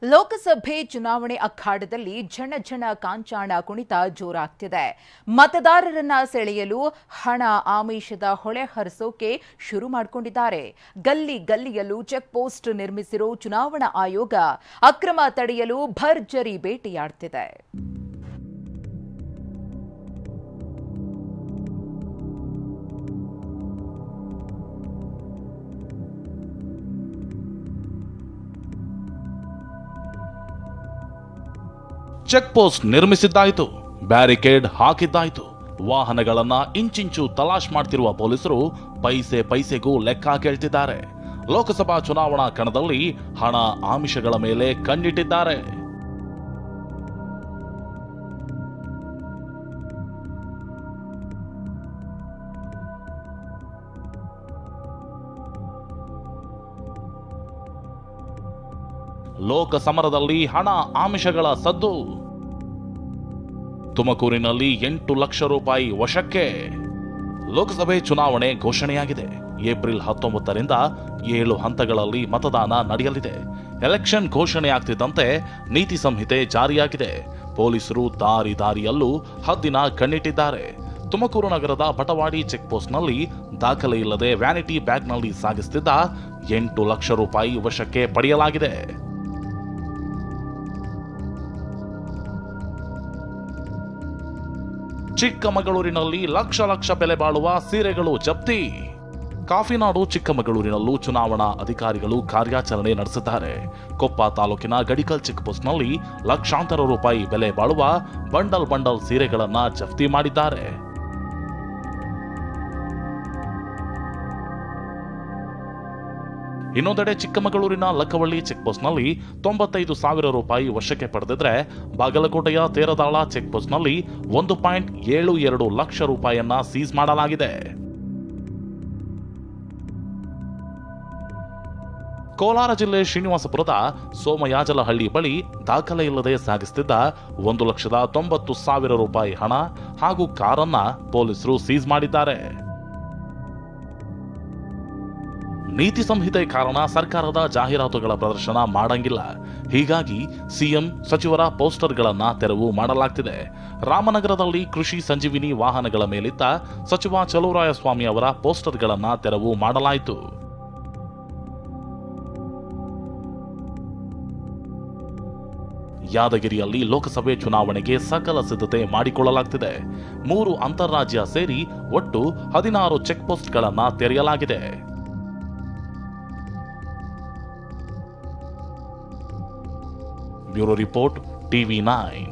ಲೋಕಸಭೆ ಚುನಾವಣೆ ಅಖಾಡದಲ್ಲಿ ಝಣ ಕಾಂಚಾಣ ಕುಣಿತ ಜೋರಾಗ್ತಿದೆ. ಮತದಾರರನ್ನ ಸೆಳೆಯಲು ಹಣ ಆಮಿಷದ ಹೊಳೆ ಹರಿಸೋಕೆ ಶುರು ಮಾಡಿಕೊಂಡಿದ್ದಾರೆ. ಗಲ್ಲಿ ಗಲ್ಲಿಯಲ್ಲೂ ಚೆಕ್ ಪೋಸ್ಟ್ ನಿರ್ಮಿಸಿರೋ ಚುನಾವಣಾ ಆಯೋಗ ಅಕ್ರಮ ತಡೆಯಲು ಭರ್ಜರಿ ಬೇಟೆಯಾಡ್ತಿದೆ. ಚೆಕ್ ಪೋಸ್ಟ್ ನಿರ್ಮಿಸಿದ್ದಾಯಿತು, ಬ್ಯಾರಿಕೇಡ್ ಹಾಕಿದ್ದಾಯಿತು, ವಾಹನಗಳನ್ನ ಇಂಚಿಂಚು ತಲಾಶ್ ಮಾಡ್ತಿರುವ ಪೊಲೀಸರು ಪೈಸೆಗೂ ಲೆಕ್ಕ ಕೇಳ್ತಿದ್ದಾರೆ. ಲೋಕಸಭಾ ಚುನಾವಣಾ ಕಣದಲ್ಲಿ ಹಣ ಆಮಿಷಗಳ ಮೇಲೆ ಕಣ್ಣಿಟ್ಟಿದ್ದಾರೆ. ಲೋಕ ಸಮರದಲ್ಲಿ ಹಣ ಆಮಿಷಗಳ ಸದ್ದು. ತುಮಕೂರಿನಲ್ಲಿ 8 ಲಕ್ಷ ರೂಪಾಯಿ ವಶಕ್ಕೆ. ಲೋಕಸಭೆ ಚುನಾವಣೆ ಘೋಷಣೆಯಾಗಿದೆ. ಏಪ್ರಿಲ್ 19ರಿಂದ 7 ಹಂತಗಳಲ್ಲಿ ಮತದಾನ ನಡೆಯಲಿದೆ. ಎಲೆಕ್ಷನ್ ಘೋಷಣೆಯಾಗ್ತಿದ್ದಂತೆ ನೀತಿ ಸಂಹಿತೆ ಜಾರಿಯಾಗಿದೆ. ಪೊಲೀಸರು ದಾರಿಯಲ್ಲೂ ಹದ್ದಿನ ಕಣ್ಣಿಟ್ಟಿದ್ದಾರೆ. ತುಮಕೂರು ನಗರದ ಬಟವಾಡಿ ಚೆಕ್ ಪೋಸ್ಟ್ನಲ್ಲಿ ದಾಖಲೆ ಇಲ್ಲದೆ ವ್ಯಾನಿಟಿ ಬ್ಯಾಗ್ನಲ್ಲಿ ಸಾಗಿಸುತ್ತಿದ್ದ 8 ಲಕ್ಷ ರೂಪಾಯಿ ವಶಕ್ಕೆ ಪಡೆಯಲಾಗಿದೆ. ಚಿಕ್ಕಮಗಳೂರಿನಲ್ಲಿ ಲಕ್ಷ ಬೆಲೆ ಬಾಳುವ ಸೀರೆಗಳು ಜಪ್ತಿ. ಕಾಫಿನಾಡು ಚಿಕ್ಕಮಗಳೂರಿನಲ್ಲೂ ಚುನಾವಣಾ ಅಧಿಕಾರಿಗಳು ಕಾರ್ಯಾಚರಣೆ ನಡೆಸಿದ್ದಾರೆ. ಕೊಪ್ಪ ತಾಲೂಕಿನ ಗಡಿಕಲ್ ಚೆಕ್ ಪೋಸ್ಟ್ನಲ್ಲಿ ಲಕ್ಷಾಂತರ ರೂಪಾಯಿ ಬೆಲೆ ಬಾಳುವ ಬಂಡಲ್ ಸೀರೆಗಳನ್ನ ಜಪ್ತಿ ಮಾಡಿದ್ದಾರೆ. ಇನ್ನೊಂದೆಡೆ ಚಿಕ್ಕಮಗಳೂರಿನ ಲಕ್ಕವಳ್ಳಿ ಚೆಕ್ ಪೋಸ್ಟ್ನಲ್ಲಿ 95,000 ರೂಪಾಯಿ ವಶಕ್ಕೆ ಪಡೆದಿದ್ರೆ, ಬಾಗಲಕೋಟೆಯ ತೇರದಾಳ ಚೆಕ್ ಪೋಸ್ಟ್ನಲ್ಲಿ 1.72 ಲಕ್ಷ ರೂಪಾಯಿಯನ್ನ ಸೀಸ್ ಮಾಡಲಾಗಿದೆ. ಕೋಲಾರ ಜಿಲ್ಲೆ ಶ್ರೀನಿವಾಸಪುರದ ಸೋಮಯಾಜಲಹಳ್ಳಿ ಬಳಿ ದಾಖಲೆ ಇಲ್ಲದೆ ಸಾಗಿಸುತ್ತಿದ್ದ 1,90,000 ರೂಪಾಯಿ ಹಣ ಹಾಗೂ ಕಾರನ್ನ ಪೊಲೀಸರು ಸೀಸ್ ಮಾಡಿದ್ದಾರೆ. ನೀತಿ ಸಂಹಿತೆ ಕಾರಣ ಸರ್ಕಾರದ ಜಾಹೀರಾತುಗಳ ಪ್ರದರ್ಶನ ಮಾಡಂಗಿಲ್ಲ. ಹೀಗಾಗಿ ಸಿಎಂ ಸಚಿವರ ಪೋಸ್ಟರ್ಗಳನ್ನ ತೆರವು ಮಾಡಲಾಗ್ತಿದೆ. ರಾಮನಗರದಲ್ಲಿ ಕೃಷಿ ಸಂಜೀವಿನಿ ವಾಹನಗಳ ಮೇಲಿದ್ದ ಸಚಿವ ಚಲುವರಾಯಸ್ವಾಮಿ ಅವರ ಪೋಸ್ಟರ್ಗಳನ್ನ ತೆರವು ಮಾಡಲಾಯಿತು. ಯಾದಗಿರಿಯಲ್ಲಿ ಲೋಕಸಭೆ ಚುನಾವಣೆಗೆ ಸಕಲ ಸಿದ್ಧತೆ ಮಾಡಿಕೊಳ್ಳಲಾಗ್ತಿದೆ. 3 ಅಂತಾರಾಜ್ಯ ಸೇರಿ ಒಟ್ಟು 16 ಚೆಕ್ ಪೋಸ್ಟ್ಗಳನ್ನ ತೆರೆಯಲಾಗಿದೆ. Bureau report, TV9.